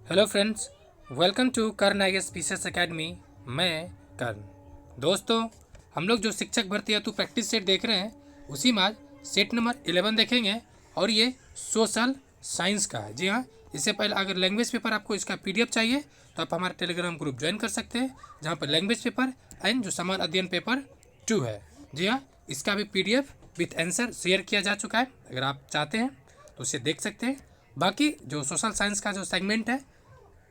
Hello friends, welcome to Karn I S PCS academy. मैं कर्ण। दोस्तों, हम लोग जो शिक्षक भर्ती हेतु प्रैक्टिस सेट देख रहे हैं उसी में आज सेट नंबर 11 देखेंगे और ये सोशल साइंस का है। जी हाँ, इससे पहले अगर लैंग्वेज पेपर आपको इसका पीडीएफ चाहिए तो आप हमारा टेलीग्राम ग्रुप ज्वाइन कर सकते हैं, जहाँ पर लैंग्वेज पेपर एंड जो समान अध्ययन पेपर 2 है। जी हाँ, इसका भी पीडीएफ विथ आंसर शेयर किया जा चुका है। अगर आप चाहते हैं तो उसे देख सकते हैं। बाकी जो सोशल साइंस का जो सेगमेंट है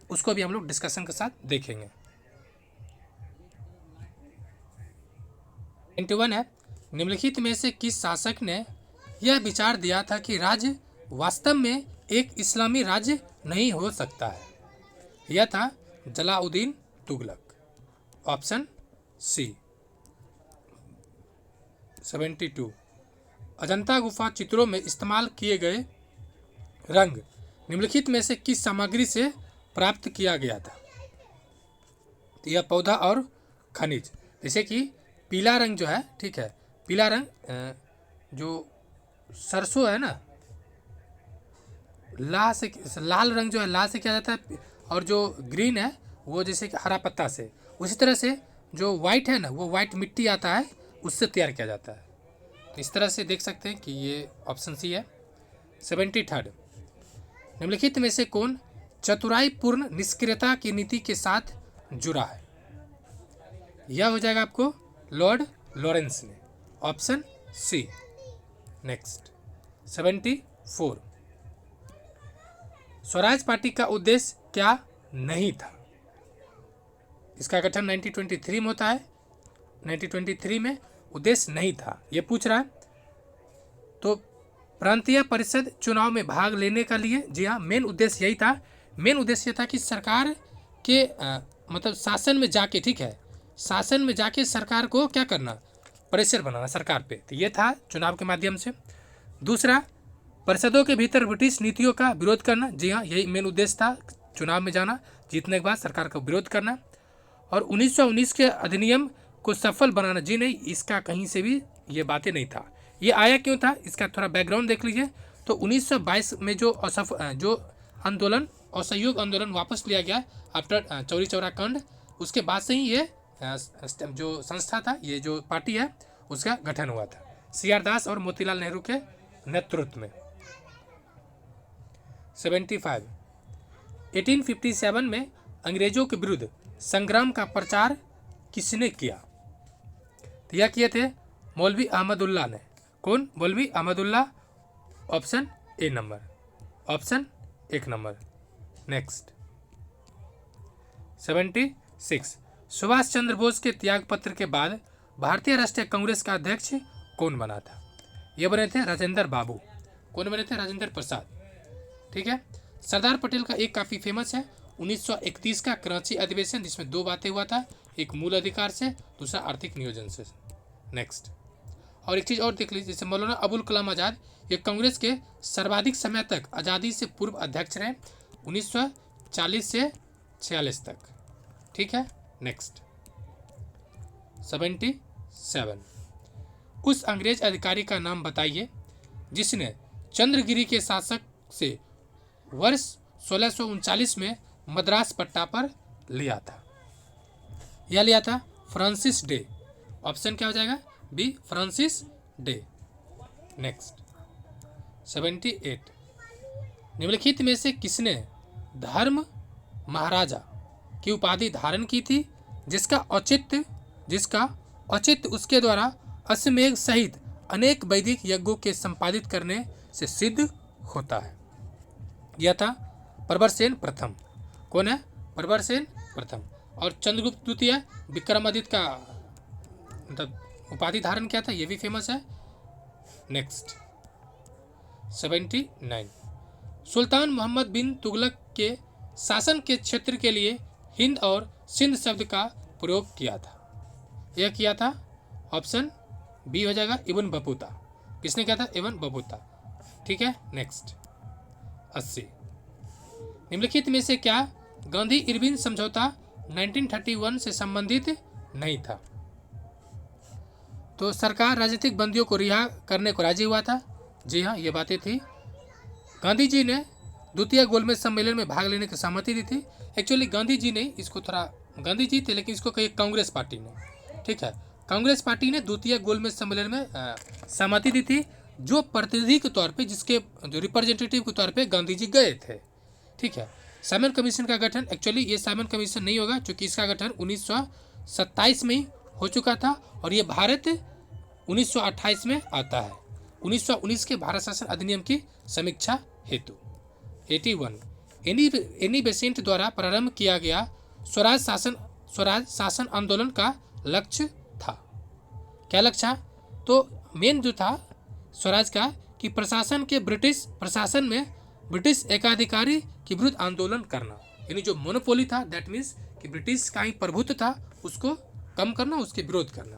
उसको भी हम लोग डिस्कशन के साथ देखेंगे। 91 है, निम्नलिखित में से किस शासक ने यह विचार दिया था कि राज्य वास्तव में एक इस्लामी राज्य नहीं हो सकता है? यह था जलाउद्दीन तुगलक। Option C. 72, अजंता गुफा चित्रों में इस्तेमाल किए गए रंग निम्नलिखित में से किस सामग्री से प्राप्त किया गया था? तो यह पौधा और खनिज, जैसे कि पीला रंग जो है, ठीक है, पीला रंग जो सरसों है ना, लाल रंग जो है लाल से किया जाता है, और जो ग्रीन है वो जैसे कि हरा पत्ता से। उसी तरह से जो वाइट है ना, वो वाइट मिट्टी आता है उससे तैयार किया जाता है। तो इस तरह से देख सकते हैं कि ये ऑप्शन सी है। 73, निम्नलिखित में से कौन चतुराईपूर्ण निष्क्रियता की नीति के साथ जुड़ा है? यह हो जाएगा आपको लॉर्ड लॉरेंस ने। Option C. Next 74, Swaraj party का उद्देश्य क्या नहीं था? इसका गठन 1923 में होता है। 1923 में उद्देश्य नहीं था, ये पूछ रहा है। तो प्रांतीय परिषद चुनाव में भाग लेने का लिए, जी हाँ, मेन उद्देश्य यही था। मेन उद्देश्य था कि सरकार के मतलब शासन में जाके, ठीक है, शासन में जाके सरकार को क्या करना, प्रेशर बनाना सरकार पे। तो ये था चुनाव के माध्यम से। दूसरा, परिषदों के भीतर ब्रिटिश नीतियों का विरोध करना। जी हाँ, यही मेन उद्देश्य था, चुनाव में जाना, जीतने के बाद सरकार का विरोध करना। और 1919 के अधिनियम को सफल बनाना। जी नहीं, इसका कहीं से भी ये बातें नहीं था। ये आया क्यों था, इसका थोड़ा बैकग्राउंड देख लीजिए। तो 1922 में जो आंदोलन, असहयोग आंदोलन वापस लिया गया आफ्टर चौरी चौरा कांड, उसके बाद से ही ये जो संस्था था, ये जो पार्टी है, उसका गठन हुआ था CR दास और मोतीलाल नेहरू के नेतृत्व में। 75, 1857 में अंग्रेजों के विरुद्ध संग्राम का प्रचार किसने किया? तो यह किए थे मौलवी अहमदुल्ला ने। कौन? मौलवी Ahmadullah. Option A number, option 1 number. Next 76, Subhash Chandra Bose के त्याग पत्र के बाद भारतीय राष्ट्रीय कांग्रेस का अध्यक्ष कौन बना था? ये बने थे राजेंद्र बाबू। कौन बने थे? राजेंद्र प्रसाद। ठीक है। सरदार पटेल का एक काफ़ी फेमस है 1931 का कराची अधिवेशन, जिसमें 2 बातें हुआ था, एक मूल अधिकार से, दूसरा आर्थिक नियोजन से। नेक्स्ट, और एक चीज़ और देख लीजिए, जैसे मौलाना अबुल कलाम आज़ाद, ये कांग्रेस के सर्वाधिक समय तक आज़ादी से पूर्व अध्यक्ष रहे, 1940 से 46 तक। ठीक है। नेक्स्ट 77, उस अंग्रेज अधिकारी का नाम बताइए जिसने चंद्रगिरी के शासक से वर्ष 1639 में मद्रास पट्टा पर लिया था। यह लिया था फ्रांसिस डे। ऑप्शन क्या हो जाएगा? B, Francis day. नेक्स्ट 78, निम्नलिखित में से किसने धर्म महाराजा की उपाधि धारण की थी, जिसका औचित्य उसके द्वारा अश्वमेध सहित अनेक वैदिक यज्ञों के संपादित करने से सिद्ध होता है? यह था प्रवरसेन प्रथम। कौन है? प्रवरसेन प्रथम। और चंद्रगुप्त द्वितीय विक्रमादित्य का मतलब उपाधि धारण किया था, यह भी फेमस है। नेक्स्ट 79, सुल्तान मोहम्मद बिन तुगलक के शासन के क्षेत्र के लिए हिंद और सिंध शब्द का प्रयोग किया था। यह किया था, ऑप्शन बी हो जाएगा, इब्न बतूता। किसने किया था? Ibn Battuta. ठीक है। नेक्स्ट 80, निम्नलिखित में से क्या गांधी इरविन समझौता 1931 से संबंधित नहीं था? तो सरकार राजनीतिक बंदियों को रिहा करने को राजी हुआ था। जी हाँ, ये बातें थी। गांधी जी ने द्वितीय गोलमेज सम्मेलन में भाग लेने की सहमति दी थी। एक्चुअली गांधी जी ने इसको थोड़ा, गांधी जी थे लेकिन इसको कही कांग्रेस पार्टी ने, ठीक है, कांग्रेस पार्टी ने द्वितीय गोलमेज सम्मेलन में सहमति दी थी, जो प्रतिनिधि के तौर पे, जिसके जो रिप्रेजेंटेटिव के तौर पे गांधी जी गए थे, ठीक है। साइमन कमीशन का गठन, एक्चुअली ये साइमन कमीशन नहीं होगा क्योंकि इसका गठन 1927 में ही हो चुका था और ये भारत 1928 में आता है, 1919 के भारत शासन अधिनियम की समीक्षा हेतु। 81 एनी बेसेंट द्वारा प्रारंभ किया गया स्वराज शासन आंदोलन का लक्ष्य था। क्या लक्ष्य था? तो मेन जो था स्वराज का कि ब्रिटिश प्रशासन में ब्रिटिश एकाधिकारी के विरुद्ध आंदोलन करना, यानी जो मोनोपोली था, दैट मीन्स कि ब्रिटिश का ही प्रभुत्व था, उसको कम करना, उसके विरोध करना।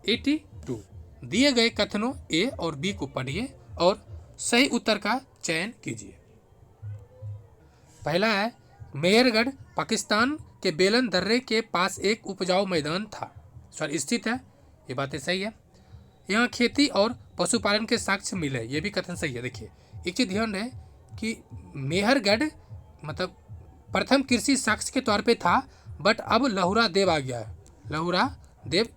82 दिए गए कथनों ए और बी को पढ़िए और सही उत्तर का चयन कीजिए। पहला है मेहरगढ़ पाकिस्तान के बेलन दर्रे के पास एक उपजाऊ मैदान था, स्थित है, ये बातें सही है। यहाँ खेती और पशुपालन के साक्ष्य मिले, ये भी कथन सही है। देखिए एक चीज ध्यान रहे कि मेहरगढ़ मतलब प्रथम कृषि साक्ष्य के तौर पे था, बट अब लहुरा देव आ गया है, लहुरा देव,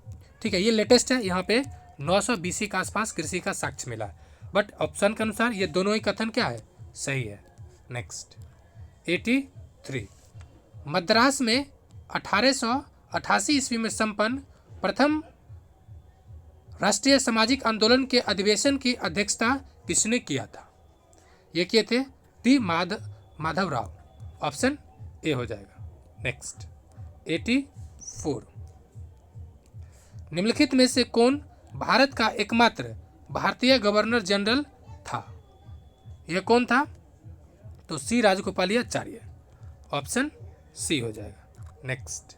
ठीक है, ये लेटेस्ट है। यहाँ पे 900 BC के आसपास कृषि का साक्ष्य मिला है, बट ऑप्शन के अनुसार ये दोनों ही कथन क्या है, सही है। नेक्स्ट 83 मद्रास में 1888 ईस्वी में संपन्न प्रथम राष्ट्रीय सामाजिक आंदोलन के अधिवेशन की अध्यक्षता किसने किया था? ये किए थे टी माधवराव, ऑप्शन ए हो जाएगा। नेक्स्ट 84 निम्नलिखित में से कौन भारत का एकमात्र भारतीय गवर्नर जनरल था? यह कौन था? तो सी राजगोपालाचार्य, ऑप्शन सी हो जाएगा। नेक्स्ट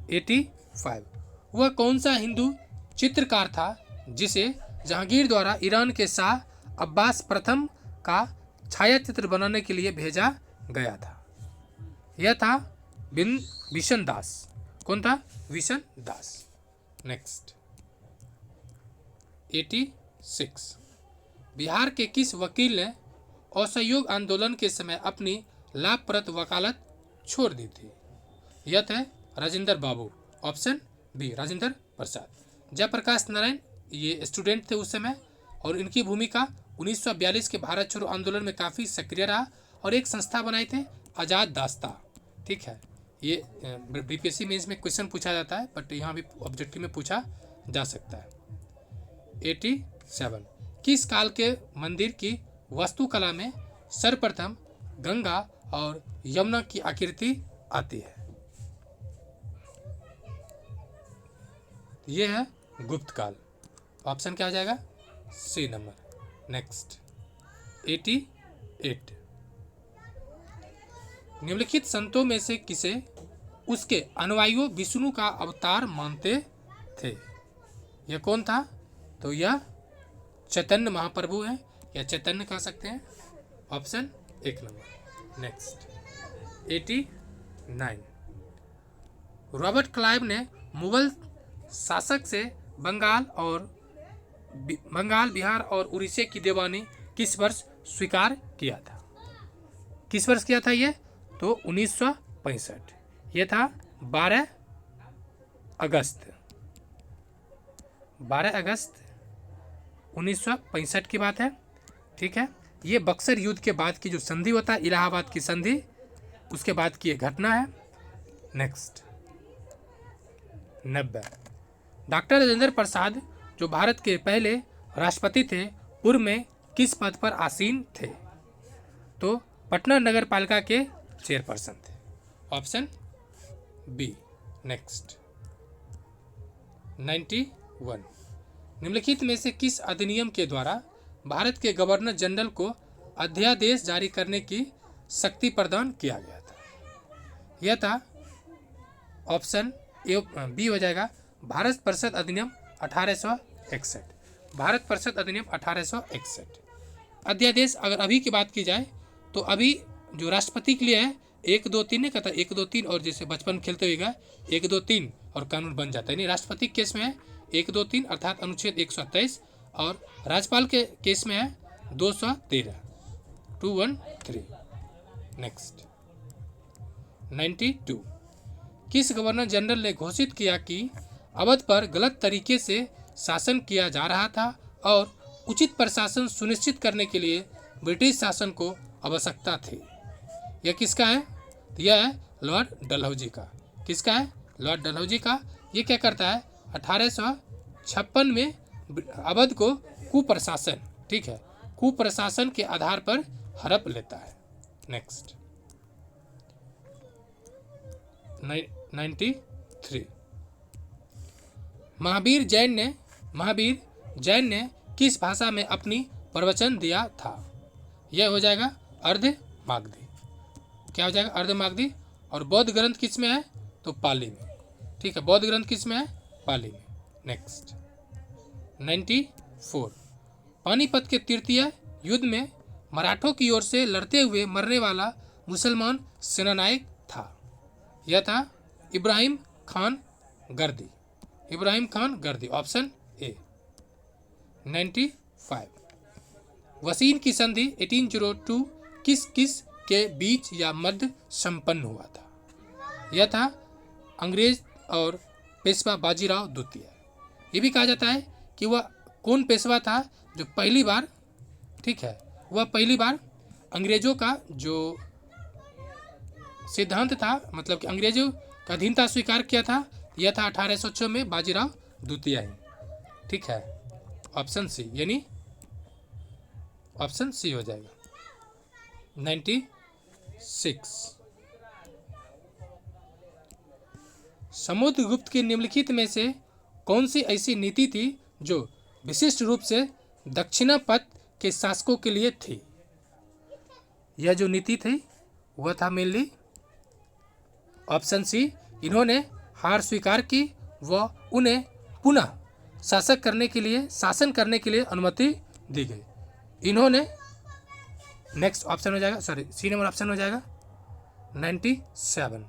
85 वह कौन सा हिंदू चित्रकार था जिसे जहांगीर द्वारा ईरान के शाह अब्बास प्रथम का छायाचित्र बनाने के लिए भेजा गया था? यह था बिशन दास। कौन था? बिशन दास। नेक्स्ट 86 बिहार के किस वकील ने असहयोग आंदोलन के समय अपनी लाभप्रद वकालत छोड़ दी थी? यह थे राजेंद्र बाबू, ऑप्शन बी राजेंद्र प्रसाद। जयप्रकाश नारायण ये स्टूडेंट थे उस समय और इनकी भूमिका 1942 के भारत छोड़ो आंदोलन में काफ़ी सक्रिय रहा और एक संस्था बनाई थे आज़ाद दास्ता, ठीक है। ये बीपीएससी में इसमें क्वेश्चन पूछा जाता है, बट यहाँ भी ऑब्जेक्टिव में पूछा जा सकता है। 87 किस काल के मंदिर की वास्तुकला में सर्वप्रथम गंगा और यमुना की आकृति आती है? यह है गुप्त काल, ऑप्शन क्या आ जाएगा? सी नंबर। नेक्स्ट 88 निम्नलिखित संतों में से किसे उसके अनुयायी विष्णु का अवतार मानते थे? यह कौन था? तो यह चैतन्य महाप्रभु है या चैतन्य कह सकते हैं, ऑप्शन एक नंबर। नेक्स्ट 89 रॉबर्ट क्लाइव ने मुगल शासक से बंगाल, बिहार और उड़ीसा की दीवानी किस वर्ष स्वीकार किया था? किस वर्ष किया था ये? तो 1965। ये था 12 अगस्त 1965 की बात है, ठीक है। ये बक्सर युद्ध के बाद की जो संधि होता है, इलाहाबाद की संधि, उसके बाद की ये घटना है। नेक्स्ट 90 डॉक्टर राजेंद्र प्रसाद जो भारत के पहले राष्ट्रपति थे, पूर्व में किस पद पर आसीन थे? तो पटना नगर पालिका के चेयरपर्सन थे, ऑप्शन बी। नेक्स्ट 91 निम्नलिखित में से किस अधिनियम के द्वारा भारत के गवर्नर जनरल को अध्यादेश जारी करने की शक्ति प्रदान किया गया था? यह था ऑप्शन ए बी हो जाएगा, भारत परिषद अधिनियम 1861। भारत परिषद अधिनियम 1861 अध्यादेश। अगर अभी की बात की जाए तो अभी जो राष्ट्रपति के लिए है 1 2 3 नहीं कहता, 1 2 3 और जैसे बचपन खेलते हुए 1 2 3 और कानून बन जाता है। नहीं, राष्ट्रपति केस में है 1 2 3 अर्थात अनुच्छेद 127 और राज्यपाल के केस में है 213, 213। नेक्स्ट 92, किस गवर्नर जनरल ने घोषित किया कि अवध पर गलत तरीके से शासन किया जा रहा था और उचित प्रशासन सुनिश्चित करने के लिए ब्रिटिश शासन को आवश्यकता थी? यह किसका है? यह है लॉर्ड डलहौजी का। किसका है? लॉर्ड डलहौजी का। ये क्या करता है? 1856 में अवध को कुप्रशासन, ठीक है, कुप्रशासन के आधार पर हड़प लेता है। नेक्स्ट 93, महावीर जैन ने किस भाषा में अपनी प्रवचन दिया था? यह हो जाएगा अर्धमागधी। क्या हो जाएगा? अर्धमागधी। और बौद्ध ग्रंथ किस में है? तो पाली में। ठीक है, बौद्ध ग्रंथ किस में है? पाली में। नेक्स्ट 94, पानीपत के तृतीय युद्ध में मराठों की ओर से लड़ते हुए मरने वाला मुसलमान सेनानायक था? यह था इब्राहिम खान गर्दी। इब्राहिम खान गर्दी, ऑप्शन ए। 95, वसीन की संधि 1802 किस किस के बीच या मध्य संपन्न हुआ था? यह था अंग्रेज और पेशवा बाजीराव द्वितीय। ये भी कहा जाता है कि वह कौन पेशवा था जो पहली बार, ठीक है, वह पहली बार अंग्रेजों का जो सिद्धांत था, मतलब कि अंग्रेजों का अधीनता स्वीकार किया था, यह था 1806 में बाजीराव द्वितीय ही। ठीक है, ऑप्शन सी, यानी ऑप्शन सी हो जाएगा। 96, समुद्रगुप्त की निम्नलिखित में से कौन सी ऐसी नीति थी जो विशिष्ट रूप से दक्षिणापथ के शासकों के लिए थी? यह जो नीति थी वह था मेनली ऑप्शन सी, इन्होंने हार स्वीकार की व उन्हें पुनः शासन करने के लिए अनुमति दी गई। इन्होंने, नेक्स्ट ऑप्शन हो जाएगा, सॉरी सी नंबर ऑप्शन हो जाएगा 97।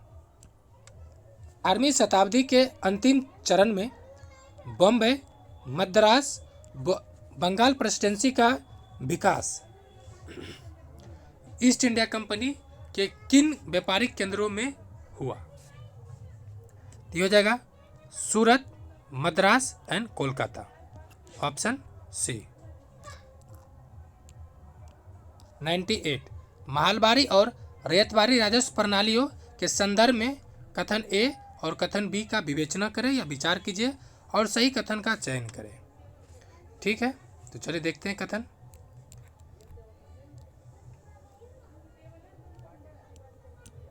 18वीं शताब्दी के अंतिम चरण में बॉम्बे, मद्रास, बंगाल प्रेसिडेंसी का विकास ईस्ट इंडिया कंपनी के किन व्यापारिक केंद्रों में हुआ? ये हो जाएगा Surat, Madras and Kolkata, option C. 98, Mahalwari और रैयतबारी राजस्व प्रणालियों के संदर्भ में कथन ए और कथन बी का विवेचना करें या विचार कीजिए और सही कथन का चयन करें। ठीक है, तो चलिए देखते हैं कथन।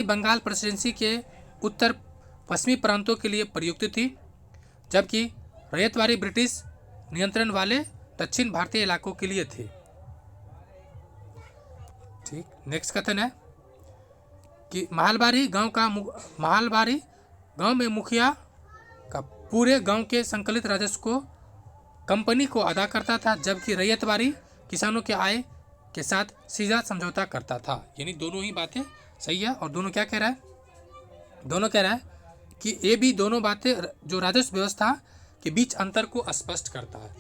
बंगाल प्रेसिडेंसी के उत्तर पश्चिमी प्रांतों के लिए प्रयुक्त थी, जबकि रैयतवारी ब्रिटिश नियंत्रण वाले दक्षिण भारतीय इलाकों के लिए थी। ठीक, नेक्स्ट कथन है कि महलबारी गांव में मुखिया का पूरे गांव के संकलित राजस्व को कंपनी को अदा करता था, जबकि रैयतवारी किसानों के आय के साथ सीधा समझौता करता था। यानी दोनों ही बातें सही है। और दोनों क्या कह रहा है? दोनों कह रहा है कि ये भी दोनों बातें जो राजस्व व्यवस्था के बीच अंतर को स्पष्ट करता है।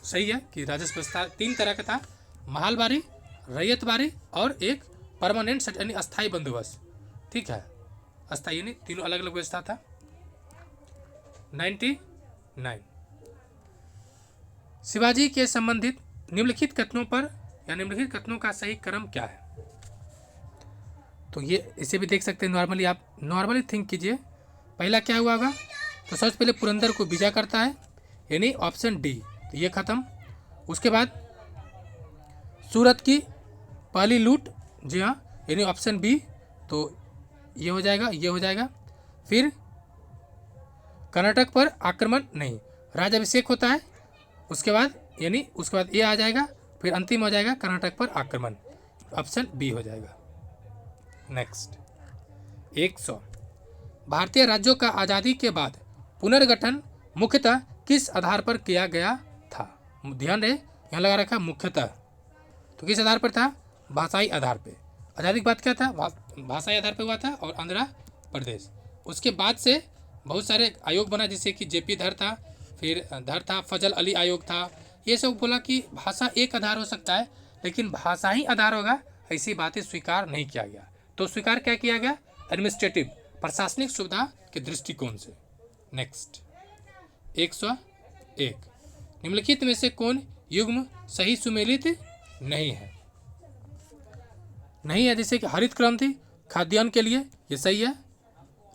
सही है कि राजस्व व्यवस्था 3 तरह का था, महलबारी, रैयतबारी और एक परमानेंट यानी अस्थायी बंदोबस्त। ठीक है, अस्थायी यानी तीनों अलग अलग व्यवस्था था। 99, शिवाजी के संबंधित निम्नलिखित कथनों पर या निम्नलिखित कथनों का सही क्रम क्या है? तो ये इसे भी देख सकते हैं नॉर्मली, आप नॉर्मली थिंक कीजिए। पहला क्या हुआ होगा? तो सबसे पहले पुरंदर को विजय करता है, यानी ऑप्शन डी, तो ये खत्म। उसके बाद सूरत की पहली लूट, जी हाँ, यानी ऑप्शन बी, तो ये हो जाएगा, ये हो जाएगा। फिर कर्नाटक पर आक्रमण नहीं, राज्याभिषेक होता है, उसके बाद यानी उसके बाद ये आ जाएगा, फिर अंतिम हो जाएगा कर्नाटक पर आक्रमण, ऑप्शन बी हो जाएगा। नेक्स्ट 100, भारतीय राज्यों का आज़ादी के बाद पुनर्गठन मुख्यतः किस आधार पर किया गया था? ध्यान रहे, यहाँ लगा रखा मुख्यतः, तो किस आधार पर था? भाषाई आधार पे। आज़ादी के बाद क्या था? भाषाई आधार पे हुआ था और आंध्र प्रदेश। उसके बाद से बहुत सारे आयोग बना, जैसे कि जेपी धर था, फिर धर था, फजल अली आयोग था। ये सब बोला कि भाषा एक आधार हो सकता है, लेकिन भाषा ही आधार होगा, ऐसी बातें स्वीकार नहीं किया गया। तो स्वीकार क्या किया गया? एडमिनिस्ट्रेटिव, प्रशासनिक सुविधा के दृष्टिकोण से। नेक्स्ट 101, निम्नलिखित में से कौन युग्म सही सुमेलित नहीं है? नहीं है, जैसे कि हरित क्रांति खाद्यान्न के लिए, ये सही है।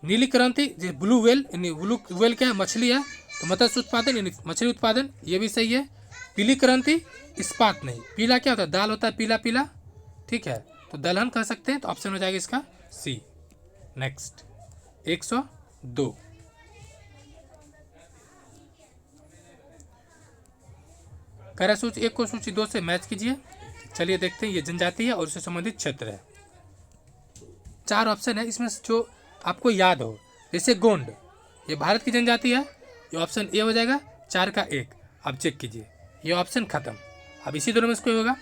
नीली क्रांति जो ब्लू वेल, ब्लू वेल क्या है? मछली है, तो मत्स्य उत्पादन यानी मछली उत्पादन, ये भी सही है। पीली क्रांति इस्पात नहीं, पीला क्या होता है? दाल होता है पीला पीला, ठीक है, तो दलहन कह सकते हैं, तो ऑप्शन हो जाएगा इसका सी। नेक्स्ट 102, कह सूची 1 को सूची 2 से मैच कीजिए। चलिए देखते हैं, ये जनजाति है और उससे संबंधित क्षेत्र है। 4 ऑप्शन है, इसमें जो आपको याद हो, जैसे गोंड, ये भारत की जनजाति है, ये ऑप्शन ए हो जाएगा। 4 का 1, अब चेक कीजिए, ये ऑप्शन खत्म। अब इसी दोनों में इसको होगा।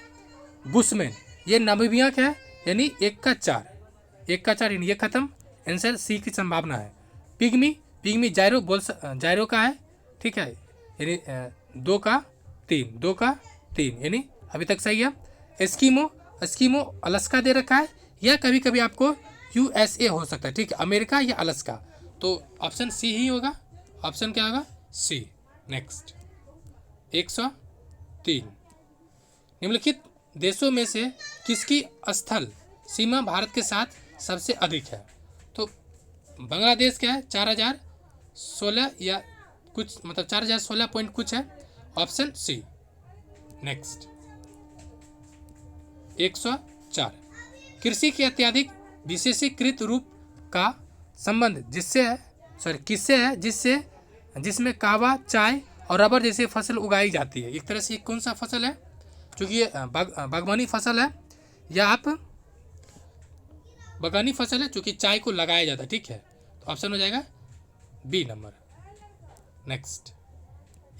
बुशमैन, ये नामीबिया का है, यानी 1 का 4, 1 का 4 यानी ये खत्म। आंसर सी की संभावना है। पिग्मी, पिग्मी जायरो जायरो का है, ठीक है, यानी 2 का 3, 2 का 3 यानी अभी तक सही है। एस्कीमो, एस्कीमो अलास्का दे रखा है, या कभी कभी आपको यूएसए हो सकता है, ठीक है, अमेरिका या अलास्का, तो ऑप्शन सी ही होगा। ऑप्शन क्या होगा? सी। नेक्स्ट 103, निम्नलिखित देशों में से किसकी स्थल सीमा भारत के साथ सबसे अधिक है? तो बांग्लादेश क्या है? 4016 या कुछ, मतलब 4016 पॉइंट कुछ है, ऑप्शन सी। नेक्स्ट 104, कृषि के अत्यधिक विशेषीकृत रूप का संबंध जिससे है, किससे है? जिसमें कहवा, चाय और रबर जैसी फसल उगाई जाती है। एक तरह से कौन सा फसल है? क्योंकि ये बागवानी फसल है, या आप बागवानी फसल है, चूँकि चाय को लगाया जाता है, ठीक है, तो ऑप्शन हो जाएगा बी नंबर। नेक्स्ट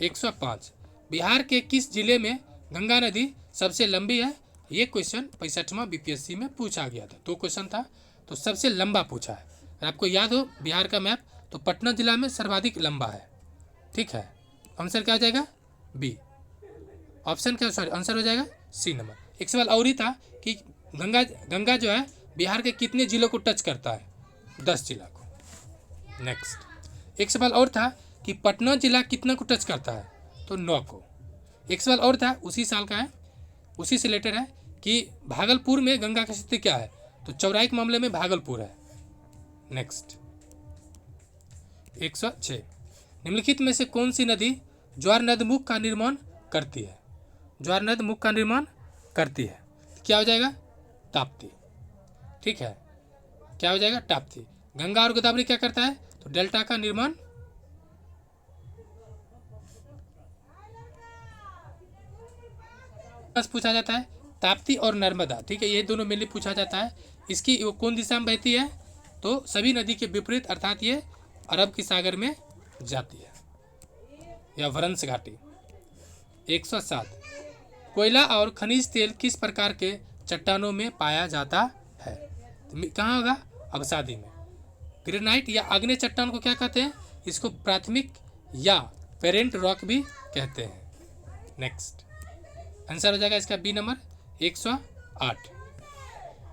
105, बिहार के किस जिले में गंगा नदी सबसे लंबी है? ये क्वेश्चन 65वां बीपीएससी में पूछा गया था, 2 क्वेश्चन था, तो सबसे लंबा पूछा है। अगर आपको याद हो बिहार का मैप, तो पटना जिला में सर्वाधिक लंबा है, ठीक है, आंसर क्या हो जाएगा? बी। ऑप्शन क्या, सॉरी, आंसर हो जाएगा सी नंबर। एक सवाल और ही था कि गंगा जो है बिहार के कितने जिलों को टच करता है? 10 जिला को। नेक्स्ट एक सवाल और था कि पटना जिला कितना को टच करता है? तो 9 को। एक सवाल और था, उसी साल का है, उसी से रिलेटेड है, कि भागलपुर में गंगा की स्थिति क्या है? तो चौराई के मामले में भागलपुर है। नेक्स्ट 106, निम्नलिखित में से कौन सी नदी ज्वार नदमुख का निर्माण करती है? ज्वार नदमुख का निर्माण करती है, क्या हो जाएगा? ताप्ती, ठीक है, क्या हो जाएगा? ताप्ती। गंगा और गोदावरी क्या करता है? तो डेल्टा का निर्माण पूछा जाता है। ताप्ती और नर्मदा, ठीक है, ये दोनों मेनली पूछा जाता है। इसकी कौन दिशा में बहती है? तो सभी नदी के विपरीत, अर्थात ये अरब की सागर में जाती है, या वरंस घाटी। 107, कोयला और खनिज तेल किस प्रकार के चट्टानों में पाया जाता है? कहाँ होगा? अवसादी में। ग्रेनाइट या आग्नेय चट्टान को क्या कहते हैं? इसको प्राथमिक या पेरेंट रॉक भी कहते हैं। नेक्स्ट आंसर हो जाएगा इसका बी नंबर। 108,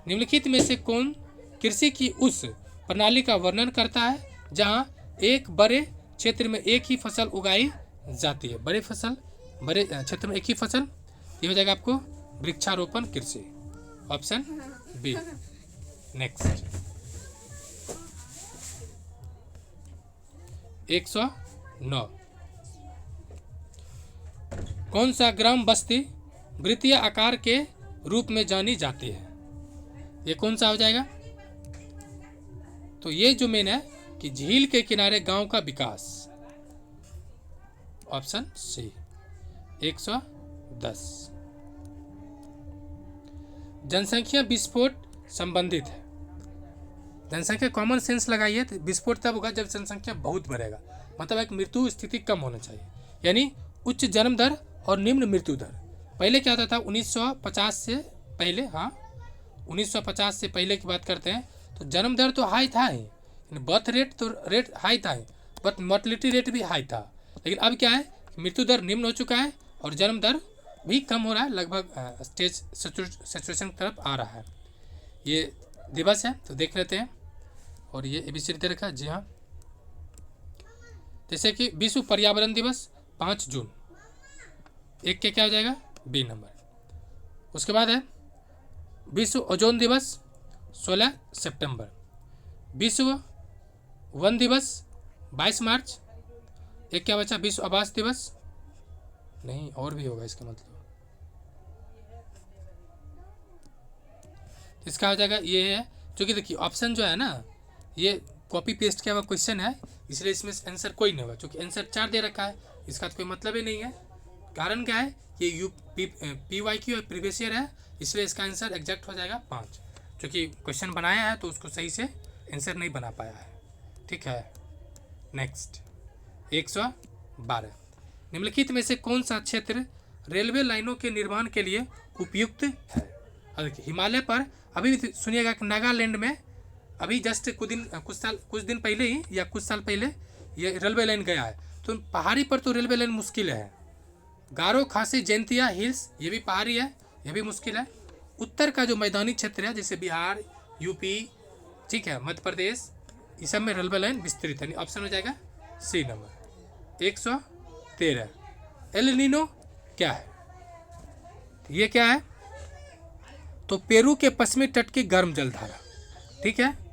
निम्नलिखित में से कौन कृषि की उस प्रणाली का वर्णन करता है जहां एक बड़े क्षेत्र में एक ही फसल उगाई जाती है? बड़े क्षेत्र में एक ही फसल, ये हो जाएगा आपको वृक्षारोपण कृषि, ऑप्शन बी। नेक्स्ट 109, कौन सा ग्राम बस्ती वृत्तीय आकार के रूप में जानी जाती है? ये कौन सा हो जाएगा? तो ये जो मेन है कि झील के किनारे गांव का विकास, ऑप्शन सी। 110, जनसंख्या विस्फोट संबंधित है। जनसंख्या कॉमन सेंस लगाइए, तो विस्फोट तब होगा जब जनसंख्या बहुत बढ़ेगा, मतलब एक मृत्यु स्थिति कम होना चाहिए, यानी उच्च जन्म दर और निम्न मृत्यु दर। पहले क्या होता था? 1950 से पहले, हाँ 1950 से पहले की बात करते हैं, तो जन्म दर तो हाई था ही, बर्थ रेट तो रेट हाई था ही, बट मोर्टलिटी रेट भी हाई था। लेकिन अब क्या है? मृत्यु दर निम्न हो चुका है और जन्म दर भी कम हो रहा है, लगभग स्टेज सेचुरेशन की तरफ आ रहा है। ये दिवस है तो देख लेते हैं। और ये ABCD दे रखा है, जी हाँ। जैसे कि विश्व पर्यावरण दिवस 5 जून, एक के क्या हो जाएगा, बी नंबर। उसके बाद है विश्व ओजोन दिवस 16 सितंबर, विश्व वन दिवस 22 मार्च, एक क्या बचा, विश्व आवास दिवस, नहीं और भी होगा इसका मतलब, इसका हो जाएगा ये है। क्योंकि देखिए ऑप्शन जो है ना, ये कॉपी पेस्ट किया हुआ क्वेश्चन है, इसलिए इसमें आंसर कोई नहीं होगा, क्योंकि आंसर 4 दे रखा है, इसका तो कोई मतलब ही नहीं है। कारण क्या है, ये PYQ प्रीवियस ईयर है, इसलिए इसका आंसर एग्जैक्ट हो जाएगा 5, क्योंकि क्वेश्चन बनाया है तो उसको सही से आंसर नहीं बना पाया है। ठीक है, नेक्स्ट 112, निम्नलिखित में से कौन सा क्षेत्र रेलवे लाइनों के निर्माण के लिए उपयुक्त है। देखिए हिमालय पर अभी भी सुनिएगा कि नागालैंड में अभी जस्ट कुछ दिन पहले ही या कुछ साल पहले ये रेलवे लाइन गया है। तो पहाड़ी पर तो रेलवे लाइन मुश्किल है। गारो खासी जैंतिया हिल्स, ये भी पहाड़ी है, ये भी मुश्किल है। उत्तर का जो मैदानी क्षेत्र है जैसे बिहार, यूपी, ठीक है, मध्य प्रदेश, इस सब में रेलवे लाइन विस्तृत है। ऑप्शन हो जाएगा सी नंबर। 113, एल नीनो क्या है, ये क्या है, तो पेरू के पश्चिमी तट की गर्म जलधारा। ठीक है,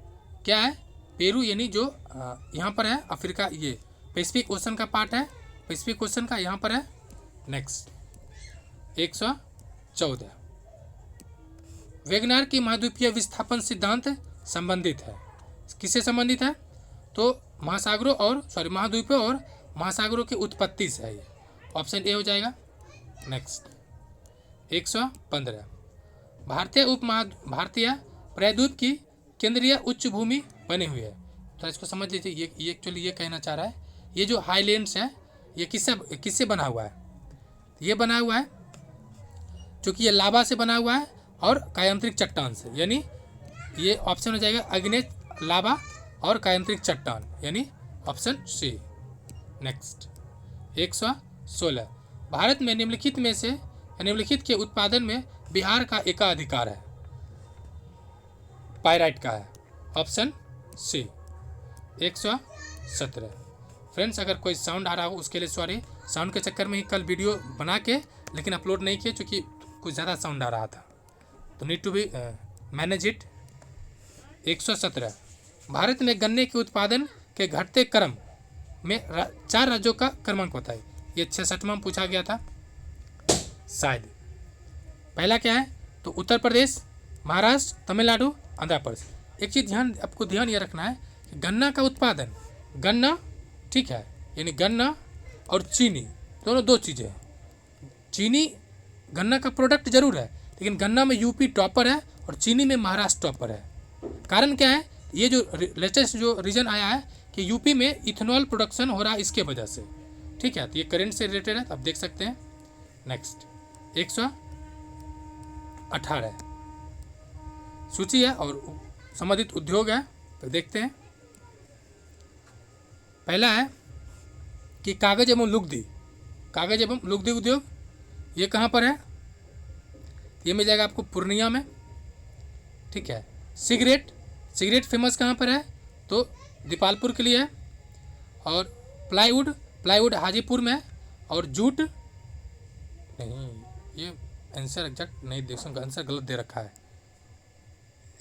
क्या है, पेरू यानी जो यहाँ पर है अफ्रीका, ये पैसिफिक ओशन का पार्ट है, पैसिफिक ओशन का यहाँ पर है। नेक्स्ट 114, वेगनार की महाद्वीपीय विस्थापन सिद्धांत संबंधित है, किससे संबंधित है, तो महासागरों और महाद्वीपों और महासागरों की उत्पत्ति से है ये। ऑप्शन ए हो जाएगा। नेक्स्ट 115, भारतीय प्रायद्वीप की केंद्रीय उच्च भूमि बनी हुई है। तो इसको समझ लीजिए, ये एक्चुअली ये कहना चाह रहा है, ये जो हाईलैंड्स है ये किससे बना हुआ है, ये बना हुआ है क्योंकि ये लावा से बना हुआ है और कायांतरिक चट्टान से, यानी ये ऑप्शन हो जाएगा अग्नेय लावा और कायांतरिक चट्टान, यानी ऑप्शन सी। नेक्स्ट 116, भारत में निम्नलिखित के उत्पादन में बिहार का एकाधिकार है, पायराइट का है, ऑप्शन सी। 117, फ्रेंड्स अगर कोई साउंड आ रहा हो उसके लिए सॉरी, साउंड के चक्कर में ही कल वीडियो बना के लेकिन अपलोड नहीं किया क्योंकि कुछ ज़्यादा साउंड आ रहा था, तो need to be manage it. 117, Bharat में गन्ने के उत्पादन के घटते क्रम में 4 राज्यों का क्रमांक बताइए। ये 66वां पूछा गया था शायद। पहला क्या है, तो उत्तर प्रदेश, महाराष्ट्र, तमिलनाडु, आंध्र प्रदेश। एक चीज़ आपको ध्यान ये रखना है कि गन्ना का उत्पादन, गन्ना, ठीक है, यानी गन्ना और चीनी दोनों 2 चीज़ें हैं। चीनी गन्ना का प्रोडक्ट जरूर है, लेकिन गन्ना में यूपी टॉपर है और चीनी में महाराष्ट्र टॉपर है। कारण क्या है, ये जो लेटेस्ट जो रीजन आया है कि यूपी में इथेनॉल प्रोडक्शन हो रहा है इसके वजह से। ठीक है, तो ये करंट से रिलेटेड है, आप देख सकते हैं। नेक्स्ट 118 सूची है और संबंधित उद्योग है, तो देखते हैं। पहला है कि कागज एवं लुगदी उद्योग, ये कहाँ पर है, ये मिल जाएगा आपको पूर्णिया में। ठीक है, सिगरेट फेमस कहाँ पर है, तो दीपालपुर के लिए है। और प्लाईवुड हाजीपुर में है। और जूट नहीं, ये आंसर एग्जैक्ट नहीं देख सकता, आंसर गलत दे रखा है।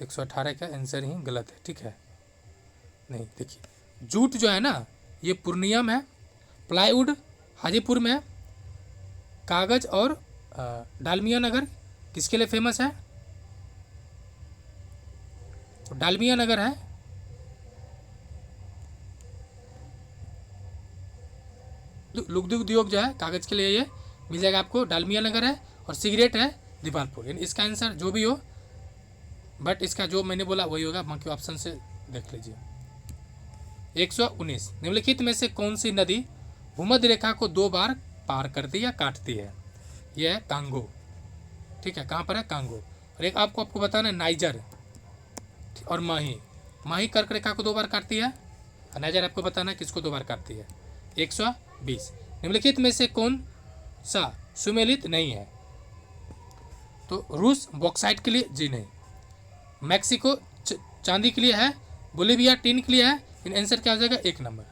118 का आंसर ही गलत है। ठीक है, नहीं देखिए, जूट जो है ना ये पूर्णिया में है, प्लाईवुड हाजीपुर में है, कागज और डालमिया नगर किसके लिए फेमस है, तो डालमिया नगर है। लुगदी उद्योग जो है कागज के लिए ये मिल जाएगा आपको, डालमिया नगर है। और सिगरेट है दीपालपुर, यानी इसका आंसर जो भी हो, बट इसका जो मैंने बोला वही होगा, बाकी ऑप्शन से देख लीजिए। 119, निम्नलिखित में से कौन सी नदी भूमध्य रेखा को 2 बार पार करती या काटती है, यह है कांगो। ठीक है, कहाँ पर है, कांगो। और एक आपको बताना है नाइजर और माही कर्क रेखा को 2 बार काटती है, और नाइजर आपको बताना है किसको 2 बार काटती है। 120, निम्नलिखित में से कौन सा सुमेलित नहीं है, तो रूस बॉक्साइट के लिए जी नहीं, मैक्सिको चांदी के लिए है, बोलीविया टिन के लिए है। इन आंसर क्या हो जाएगा 1 नंबर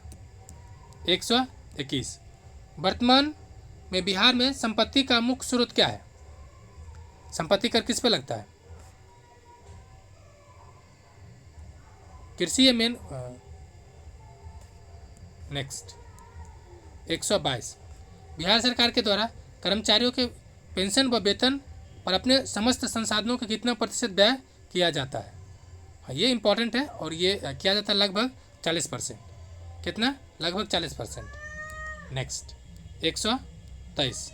121। वर्तमान में बिहार में संपत्ति का मुख्य स्रोत क्या है? संपत्ति कर किस पे लगता है? कृषि है मेन। नेक्स्ट 122। बिहार सरकार के द्वारा कर्मचारियों के पेंशन व वेतन पर अपने समस्त संसाधनों का कितना प्रतिशत व्यय किया जाता है? हाँ, ये इंपॉर्टेंट है और ये किया जाता है लगभग 40%। कितना? लगभग 40%। नेक्स्ट 123।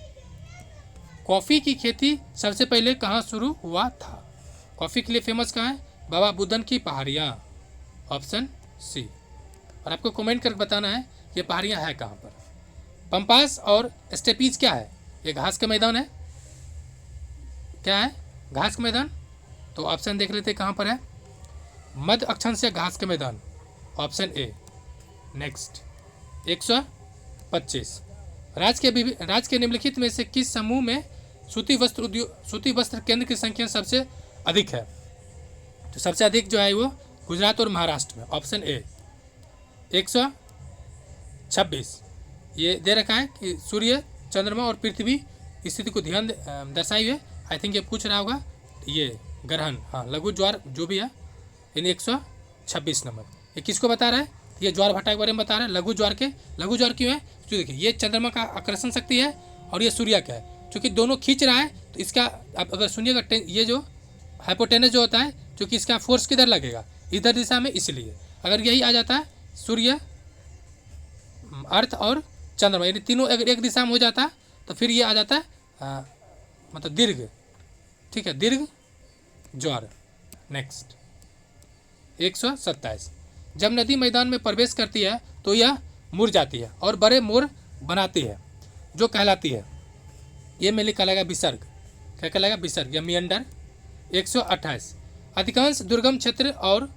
कॉफ़ी की खेती सबसे पहले कहाँ शुरू हुआ था? कॉफ़ी के लिए फेमस कहाँ है? बाबा बुदन की पहाड़ियाँ, ऑप्शन सी। और आपको कमेंट करके बताना है ये पहाड़ियाँ है कहाँ पर। पंपास और स्टेपीज क्या है? ये घास का मैदान है। क्या है? घास का मैदान। तो ऑप्शन देख लेते कहाँ पर है। मध्य अक्षांशीय घास का मैदान, ऑप्शन ए। नेक्स्ट 125। राज्य के निम्नलिखित में से किस समूह में सूती वस्त्र केंद्र की संख्या सबसे अधिक है? तो सबसे अधिक जो है वो गुजरात और महाराष्ट्र में, ऑप्शन ए। 126। ये दे रखा है कि सूर्य, चंद्रमा और पृथ्वी स्थिति को ध्यान दर्शाई हुए। आई थिंक ये पूछ रहा होगा ये ग्रहण, हाँ लघु ज्वार जो भी है। इन 126 नंबर ये किसको बता रहा है? ये ज्वार भाटा के बारे में बता रहा है। लघु ज्वार क्यों है? तो देखिए ये चंद्रमा का आकर्षण शक्ति है और ये सूर्य का है। क्योंकि दोनों खींच रहा है तो इसका आप अगर सुनिएगा ये जो हाइपोटेनस जो होता है, क्योंकि इसका फोर्स किधर लगेगा? इधर दिशा में। इसलिए अगर यही आ जाता है सूर्य, अर्थ और चंद्रमा, यदि तीनों अगर एक दिशा में हो जाता तो फिर ये आ जाता है मतलब दीर्घ। ठीक है, दीर्घ ज्वार। नेक्स्ट 127। जब नदी मैदान में प्रवेश करती है तो यह मुड़ जाती है और बड़े मोर बनाती है जो कहलाती है, ये में लिखा लगेगा विसर्ग। क्या कहलाएगा? विसर्ग या मियंडर। 128। अधिकांश दुर्गम क्षेत्र और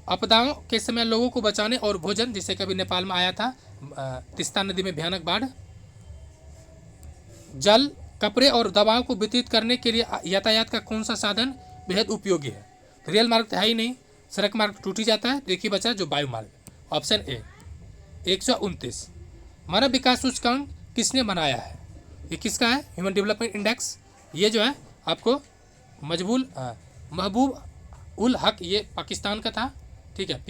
आपदाओं के समय लोगों को बचाने और भोजन, जिसे कभी नेपाल में आया था तीस्ता नदी में भयानक बाढ़, जल, कपड़े और दवाओं को वितरित करने के लिए यातायात का कौन सा साधन बेहद उपयोगी है? तो रेल मार्ग तो है ही नहीं, सड़क मार्ग टूट ही जाता है, तो एक ही बचा जो वायु मार्ग, ऑप्शन ए। 129। मानव विकास सूचकांक किसने बनाया है? ये किसका है? Human development index. ये जो है आपको महबूब उल हक, ये पाकिस्तान का था। ठीक है,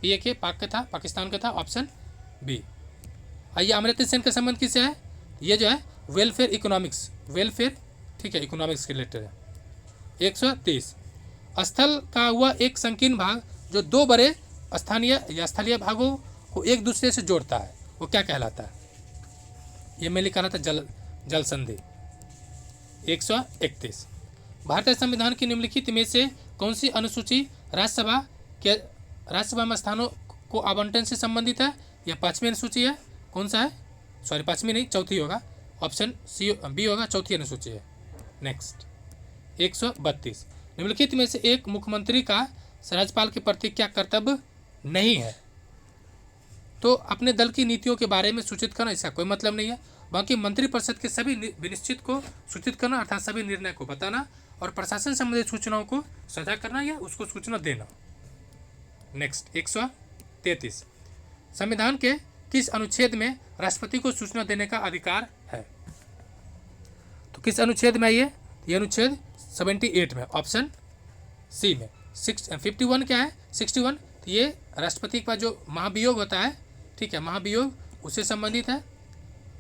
PK पाक का था, पाकिस्तान का था, ऑप्शन बी। आइए अमर्त्य सेन का संबंध किससे है? ये जो है वेलफेयर इकोनॉमिक्स, वेलफेयर, ठीक है, इकोनॉमिक्स के रिलेटेड है। 130। स्थल का वह एक संकीर्ण भाग जो दो बड़े स्थलीय भागों को एक दूसरे से जोड़ता है, वो क्या कहलाता है? ये मैं लिखा था जल संधि। 131। भारतीय संविधान की निम्नलिखित में से कौन सी अनुसूची राज्यसभा में स्थानों को आवंटन से संबंधित है? यह 5वीं अनुसूची है। कौन सा है? सॉरी 5वीं नहीं, चौथी होगा, ऑप्शन सी बी होगा, चौथी अनुसूची है। नेक्स्ट 132। निम्नलिखित में से एक मुख्यमंत्री का राज्यपाल के प्रति क्या कर्तव्य नहीं है? तो अपने दल की नीतियों के बारे में सूचित करना, इसका कोई मतलब नहीं है। बाकी मंत्रिपरिषद के सभी विनिश्चित को सूचित करना, अर्थात सभी निर्णय को बताना और प्रशासन संबंधित सूचनाओं को साझा करना या उसको सूचना देना। नेक्स्ट 133। संविधान के किस अनुच्छेद में राष्ट्रपति को सूचना देने का अधिकार है? तो किस अनुच्छेद में ये अनुच्छेद 78 में, ऑप्शन सी में। 51 क्या है? 61। तो ये राष्ट्रपति का जो महाभियोग होता है, ठीक है, महाभियोग उससे संबंधित है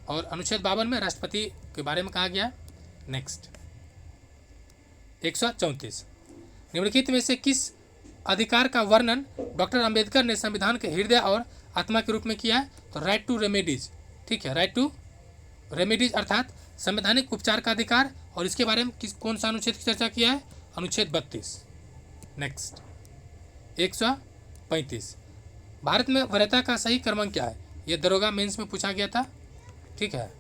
और अनुच्छेद 52 में राष्ट्रपति के बारे में कहा गया। नेक्स्ट 134। निम्नलिखित में से किस अधिकार का वर्णन डॉक्टर अंबेडकर ने संविधान के हृदय और आत्मा के रूप में किया है? तो राइट टू रेमेडीज, ठीक है, राइट टू रेमेडीज अर्थात संवैधानिक उपचार का अधिकार। और इसके बारे में कौन सा अनुच्छेद की चर्चा किया है? अनुच्छेद 32। नेक्स्ट 135। भारत में वरीयता का सही क्रम क्या है? ये दरोगा मेंस में पूछा गया था, ठीक है।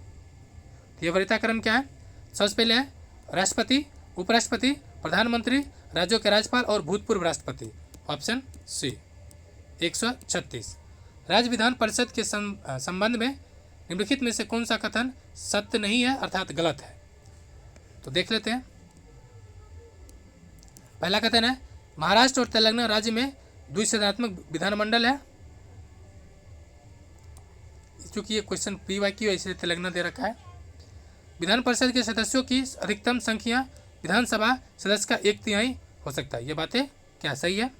ये वरीयता क्रम क्या है? सबसे पहले है राष्ट्रपति, उपराष्ट्रपति, प्रधानमंत्री, राज्यों के राज्यपाल और भूतपूर्व राष्ट्रपति, ऑप्शन सी। 136। राज्य विधान परिषद के संबंध में निम्नलिखित में से कौन सा कथन सत्य नहीं है अर्थात गलत है? तो देख लेते हैं। पहला कथन है महाराष्ट्र और तेलंगाना राज्य में द्विसदनात्मक विधानमंडल है। क्योंकि ये क्वेश्चन PYQ है इसलिए तेलंगाना दे रखा है। विधान परिषद के सदस्यों की अधिकतम संख्या विधानसभा सदस्य का 1/3 हो सकता है। ये बातें क्या सही है।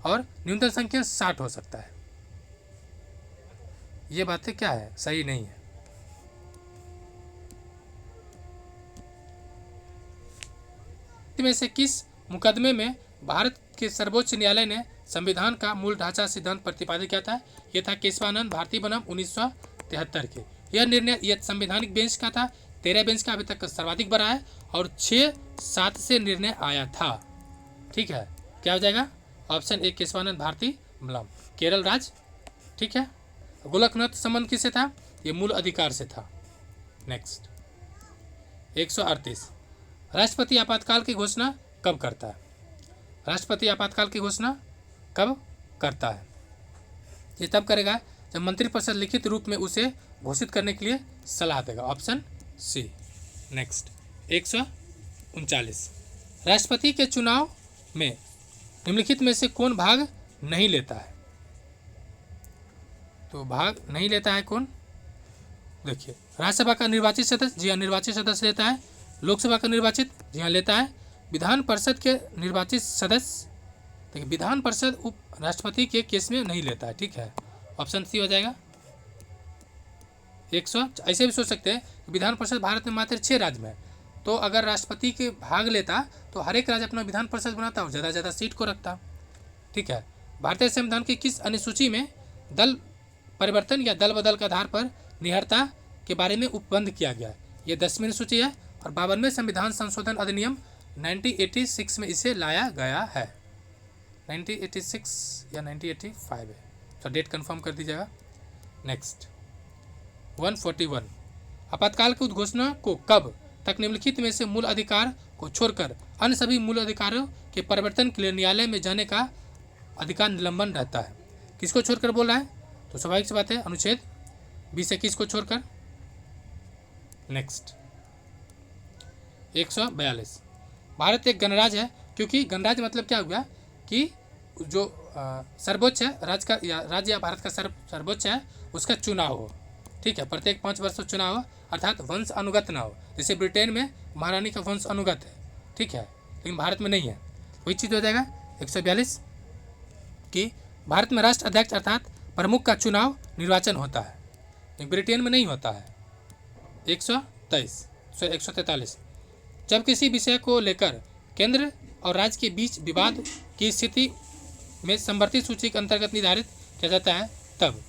और न्यूनतम संख्या 60 हो सकता है। ये बातें क्या है, सही नहीं है। में से किस मुकदमे में भारत के सर्वोच्च न्यायालय ने संविधान का मूल ढांचा सिद्धांत प्रतिपादित किया था? यह था केशवानंद भारती बनाम 1973 के। यह निर्णय यह संवैधानिक बेंच का था, 13 बेंच का अभी तक सर्वाधिक बड़ा है और 6-7 से निर्णय आया था। ठीक है, क्या हो जाएगा? ऑप्शन ए केशवानंद भारती बनाम केरल राज्य। ठीक है, गोलकनाथ संबंध किससे था? ये मूल अधिकार से था। नेक्स्ट 138 राष्ट्रपति आपातकाल की घोषणा कब करता है? राष्ट्रपति आपातकाल की घोषणा कब करता है? ये तब करेगा जब मंत्रिपरिषद लिखित रूप में उसे घोषित करने के लिए सलाह देगा। Option C. नेक्स्ट 139 राष्ट्रपति के चुनाव में निम्नलिखित में से कौन भाग नहीं लेता है? तो भाग नहीं लेता है कौन? देखिए, राज्यसभा का निर्वाचित सदस्य, जी हाँ निर्वाचित सदस्य लेता है। लोकसभा का निर्वाचित, जी हाँ लेता है। विधान परिषद के निर्वाचित सदस्य, देखिए विधान परिषद उप राष्ट्रपति के केस में नहीं लेता है। ठीक है, ऑप्शन सी हो जाएगा। 100 ऐसे भी सोच सकते हैं विधान परिषद भारत में मात्र 6 राज्य में है, तो अगर राष्ट्रपति के भाग लेता तो हर एक राज्य अपना विधान परिषद बनाता और ज़्यादा से ज़्यादा सीट को रखता। ठीक है, भारतीय संविधान की किस अनुसूची में दल परिवर्तन या दल बदल के आधार पर निहरता के बारे में उपबंध किया गया है? ये 10वीं अनुसूची है और 52वें संविधान संशोधन अधिनियम 1986 में इसे लाया गया है। 1986 या 1985 है, तो डेट कंफर्म कर दीजिएगा। नेक्स्ट 141 आपातकाल की उद्घोषणा को कब तक निम्नलिखित में से मूल अधिकार को छोड़कर अन्य सभी मूल अधिकारों के परिवर्तन के लिए न्यायालय में जाने का अधिकार निलंबन रहता है? किसको छोड़कर बोल रहा है? तो स्वाभाविक सी बात है अनुच्छेद 20 को छोड़कर। नेक्स्ट 142 भारत एक गणराज्य है क्योंकि गणराज्य मतलब क्या हुआ कि जो सर्वोच्च है राज्य या भारत का सर्वोच्च है उसका चुनाव हो। ठीक है, प्रत्येक 5 वर्ष चुनाव हो, अर्थात वंश अनुगत ना हो। जैसे ब्रिटेन में महारानी का वंश अनुगत है, ठीक है, लेकिन भारत में नहीं है। वही चीज़ हो जाएगा 142 कि भारत में राष्ट्र अध्यक्ष अर्थात प्रमुख का चुनाव निर्वाचन होता है, लेकिन ब्रिटेन में नहीं होता है। 143 जब किसी विषय को लेकर केंद्र और राज्य के बीच विवाद की स्थिति में संवर्ती सूची के अंतर्गत निर्धारित किया जाता है तब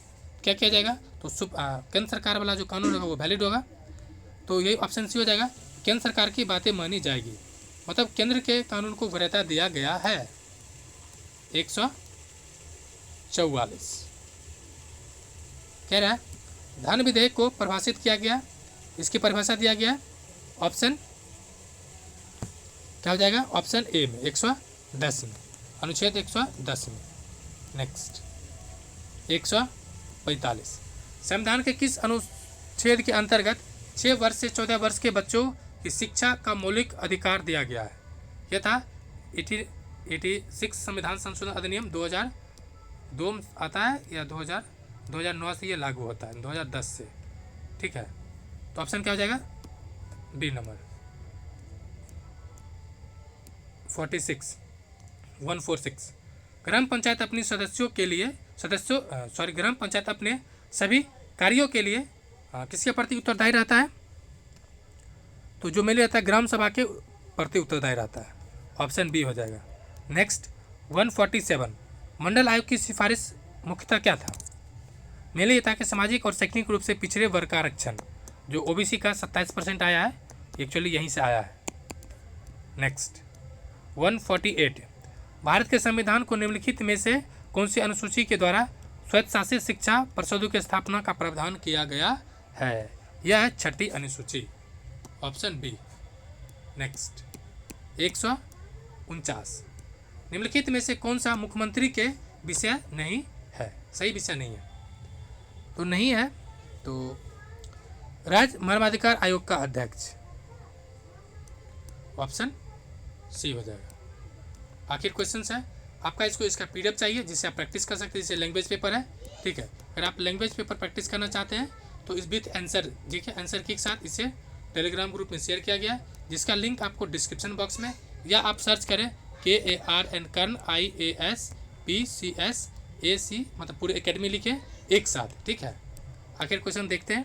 क्या किया जाएगा? तो केंद्र सरकार वाला जो कानून होगा वो वैलिड होगा। तो यही ऑप्शन सी हो जाएगा, केंद्र सरकार की बातें मानी जाएगी, मतलब केंद्र के कानून को वैधता दिया गया है। 144 कह रहा है धन विधेयक को परिभाषित किया गया, इसकी परिभाषा दिया गया ऑप्शन क्या हो जाएगा? ऑप्शन ए में 110 में, अनुच्छेद 110 में। नेक्स्ट 145 संविधान के किस अनुच्छेद के अंतर्गत 6 वर्ष से 14 वर्ष के बच्चों की शिक्षा का मौलिक अधिकार दिया गया है? यह था 86 संविधान संशोधन अधिनियम 2002 आता है या 2009 से ये लागू होता है, 2010 से। ठीक है, तो ऑप्शन क्या हो जाएगा? डी नंबर 146 ग्राम पंचायत अपनी ग्राम पंचायत अपने सभी कार्यों के लिए किसके प्रति उत्तरदायी रहता है? तो जो मेले रहता है ग्राम सभा के प्रति उत्तरदायी रहता है। ऑप्शन बी हो जाएगा। नेक्स्ट 147 मंडल आयोग की सिफारिश मुख्यतः क्या था? मेले ये था कि सामाजिक और शैक्षणिक रूप से पिछड़े वर्ग का आरक्षण, जो OBC का 27% आया है, एक्चुअली यहीं से आया है। नेक्स्ट 148 भारत के संविधान को निम्नलिखित में से कौन सी अनुसूची के द्वारा स्वयंशासित शिक्षा परिषदों की स्थापना का प्रावधान किया गया है? यह है 6ठी अनुसूची, ऑप्शन बी। नेक्स्ट 149 निम्नलिखित में से कौन सा मुख्यमंत्री के विषय नहीं है? सही विषय नहीं है, तो नहीं है तो राज्य मानवाधिकार आयोग का अध्यक्ष, ऑप्शन सी हो जाएगा। आखिर क्वेश्चन है आपका, इसका पीडीएफ चाहिए जिससे आप प्रैक्टिस कर सकते हैं, जैसे लैंग्वेज पेपर है, ठीक है। अगर आप लैंग्वेज पेपर प्रैक्टिस करना चाहते हैं तो इस विथ आंसर, देखिए आंसर के साथ इसे टेलीग्राम ग्रुप में शेयर किया गया है, जिसका लिंक आपको डिस्क्रिप्शन बॉक्स में, या आप सर्च करें KARN कर्ण IASPCSAC, मतलब पूरे एकेडमी लिखे एक साथ, ठीक है। आखिर क्वेश्चन देखते हैं,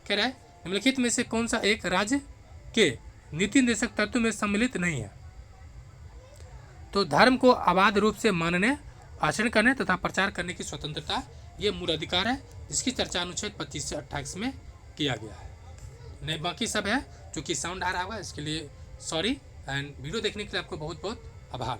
कह रहा है निम्नलिखित में से कौन सा एक राज्य के नीति निर्देशक तत्व में सम्मिलित नहीं है। तो धर्म को अबाध रूप से मानने, आचरण करने तथा प्रचार करने की स्वतंत्रता ये मूल अधिकार है, जिसकी चर्चा अनुच्छेद 25 से 28 में किया गया है। नहीं, बाकी सब है, जो कि साउंड आ रहा होगा इसके लिए सॉरी, एंड वीडियो देखने के लिए आपको बहुत बहुत आभार।